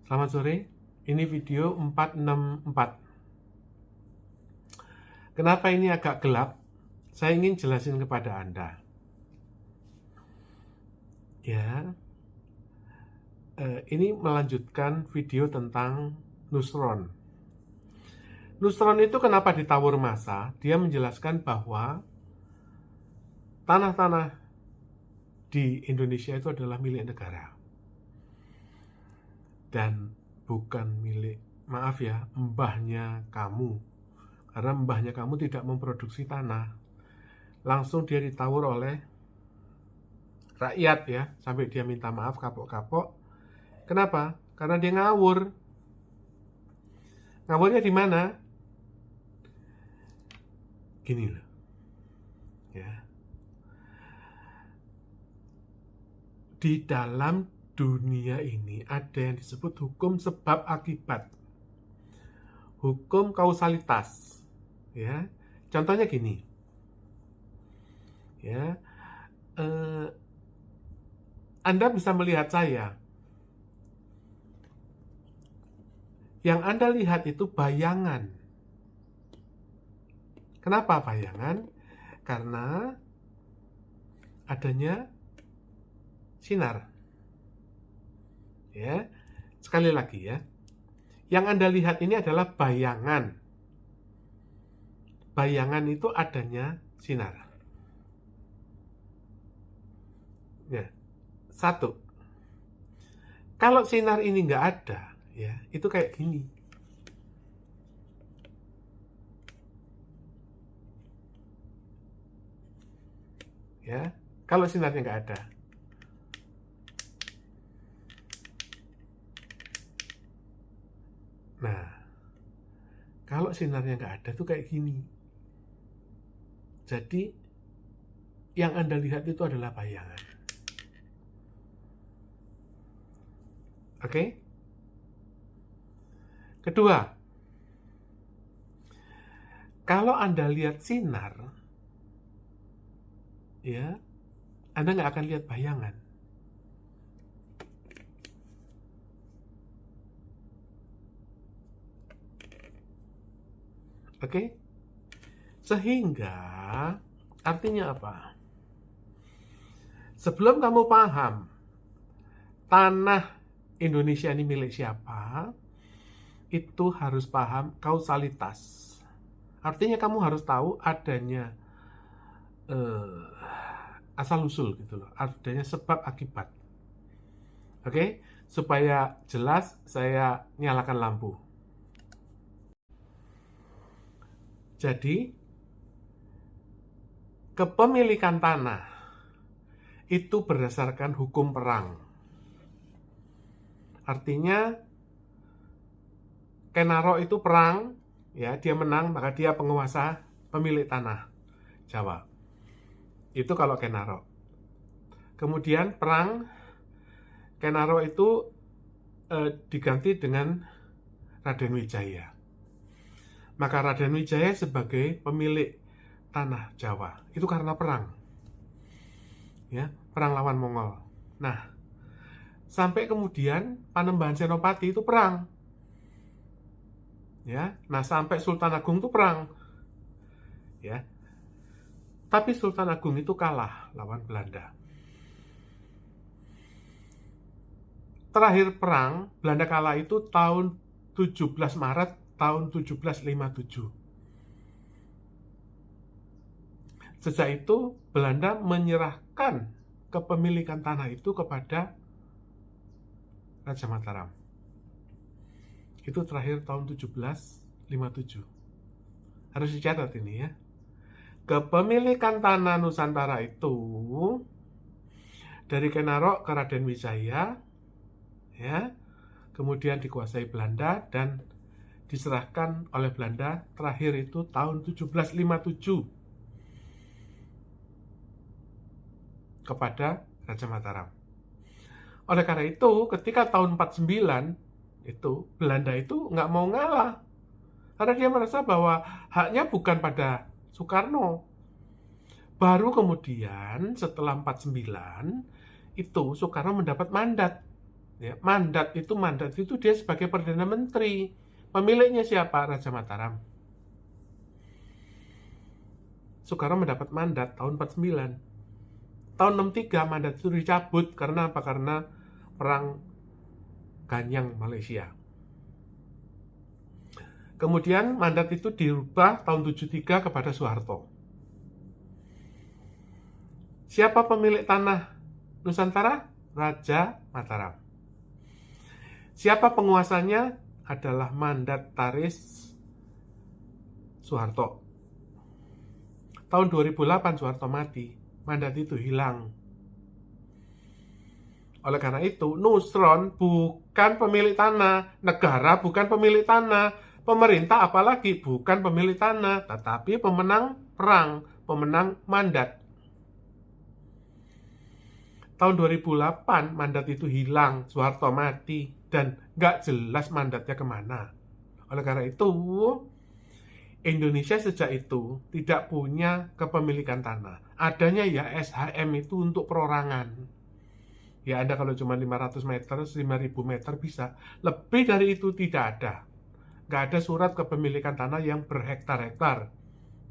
Selamat sore, ini video 464. Kenapa ini agak gelap? Saya ingin jelasin kepada Anda. Ya, ini melanjutkan video tentang Nusron. Nusron itu kenapa ditawar massa? Dia menjelaskan bahwa tanah-tanah di Indonesia itu adalah milik negara. Dan bukan milik, maaf ya, mbahnya kamu. Karena mbahnya kamu tidak memproduksi tanah. Langsung dia ditawar oleh rakyat ya, sampai dia minta maaf kapok-kapok. Kenapa? Karena dia ngawur. Ngawurnya di mana? Gini loh. Ya. Di dalam dunia ini ada yang disebut hukum sebab akibat. Hukum kausalitas. Ya. Contohnya gini. Ya. Anda bisa melihat saya. Yang Anda lihat itu bayangan. Kenapa bayangan? Karena adanya sinar. Ya. Sekali lagi ya. Yang Anda lihat ini adalah bayangan. Bayangan itu adanya sinar. Ya. Satu. Kalau sinar ini nggak ada, ya, itu kayak gini. Ya, kalau sinarnya nggak ada. Nah, kalau sinarnya nggak ada tuh kayak gini. Jadi, yang Anda lihat itu adalah bayangan. Oke? Kedua, kalau Anda lihat sinar, ya, Anda nggak akan lihat bayangan. Oke? Sehingga, artinya apa? Sebelum kamu paham tanah Indonesia ini milik siapa, itu harus paham kausalitas. Artinya kamu harus tahu adanya asal-usul gitu loh, adanya sebab akibat. Oke? Supaya jelas saya nyalakan lampu. Jadi, kepemilikan tanah itu berdasarkan hukum perang. Artinya, Kenaro itu perang, ya, dia menang, maka dia penguasa pemilik tanah Jawa. Itu kalau Kenaro. Kemudian perang Kenaro itu diganti dengan Raden Wijaya. Maka Raden Wijaya sebagai pemilik tanah Jawa. Itu karena perang. Ya, perang lawan Mongol. Nah, sampai kemudian Panembahan Senopati itu perang. Ya, nah sampai Sultan Agung itu perang. Ya. Tapi Sultan Agung itu kalah lawan Belanda. Terakhir perang, Belanda kalah itu tahun 17 Maret tahun 1757. Sejak itu Belanda menyerahkan kepemilikan tanah itu kepada Raja Mataram. Itu terakhir tahun 1757. Harus dicatat ini ya. Kepemilikan tanah Nusantara itu dari Kenaro ke Raden Wijaya, ya, kemudian dikuasai Belanda dan diserahkan oleh Belanda terakhir itu tahun 1757 kepada Raja Mataram. Oleh karena itu, ketika tahun 49 itu Belanda itu nggak mau ngalah, karena dia merasa bahwa haknya bukan pada Soekarno. Baru kemudian setelah 49 itu Soekarno mendapat mandat Ya, mandat itu dia sebagai Perdana Menteri. Pemiliknya siapa? Raja Mataram. Soekarno mendapat mandat tahun 49. Tahun 63 mandat itu dicabut karena apa? Karena perang Ganyang Malaysia. Kemudian mandat itu dirubah tahun 73 kepada Soeharto. Siapa pemilik tanah Nusantara? Raja Mataram. Siapa penguasanya? Adalah mandataris Soeharto. Tahun 2008 Soeharto mati, mandat itu hilang. Oleh karena itu, Nusron bukan pemilik tanah, negara bukan pemilik tanah, pemerintah apalagi bukan pemilik tanah, tetapi pemenang perang, pemenang mandat. Tahun 2008 mandat itu hilang, Soeharto mati, dan gak jelas mandatnya kemana. Oleh karena itu, Indonesia sejak itu tidak punya kepemilikan tanah. Adanya ya SHM itu untuk perorangan. Ya Anda kalau cuma 500 meter, 5.000 meter bisa. Lebih dari itu tidak ada. Gak ada surat kepemilikan tanah yang berhektar-hektar.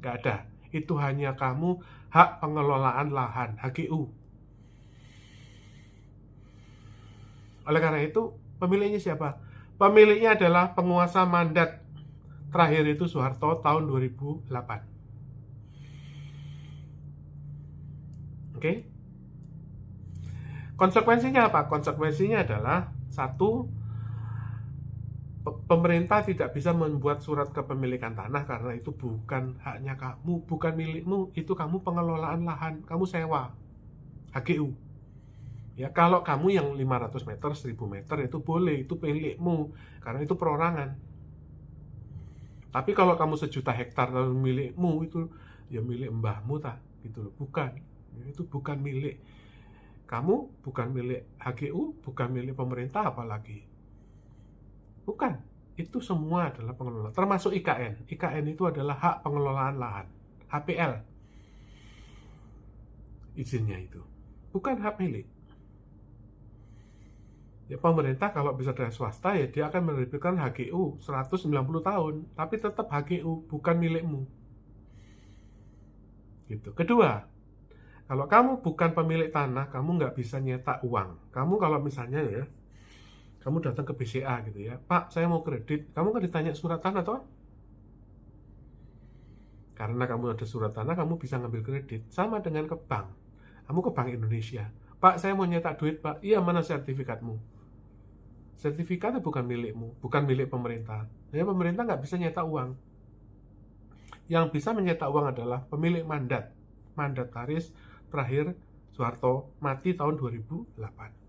Gak ada. Itu hanya kamu hak pengelolaan lahan, HGU. Oleh karena itu, pemiliknya siapa? Pemiliknya adalah penguasa mandat. Terakhir itu Soeharto tahun 2008. Oke? Konsekuensinya apa? Konsekuensinya adalah satu, pemerintah tidak bisa membuat surat kepemilikan tanah karena itu bukan haknya kamu, bukan milikmu, itu kamu pengelolaan lahan, kamu sewa, HGU. Ya, kalau kamu yang 500 meter, 1000 meter itu boleh, itu milikmu, karena itu perorangan. Tapi kalau kamu 1.000.000 hektar lalu milikmu, itu ya milik mbahmu tak, gitu loh. Bukan, itu bukan milik kamu, bukan milik HGU, bukan milik pemerintah apalagi. Bukan, itu semua adalah pengelola, termasuk IKN. IKN itu adalah hak pengelolaan lahan, HPL. Izinnya itu, bukan hak milik. Ya pemerintah kalau bisa dari swasta ya dia akan menerbitkan HGU 190 tahun, tapi tetap HGU, bukan milikmu. Gitu. Kedua, kalau kamu bukan pemilik tanah, kamu nggak bisa nyetak uang. Kamu kalau misalnya ya, kamu datang ke BCA gitu ya, Pak, saya mau kredit. Kamu kan ditanya surat tanah toh? Karena kamu ada surat tanah, kamu bisa ngambil kredit. Sama dengan ke bank. Kamu ke Bank Indonesia. Pak, saya mau nyetak duit, Pak. Iya, mana sertifikatmu? Sertifikatnya bukan milikmu, bukan milik pemerintah. Jadi pemerintah nggak bisa nyetak uang. Yang bisa menyetak uang adalah pemilik mandat. Mandataris terakhir Soeharto mati tahun 2008.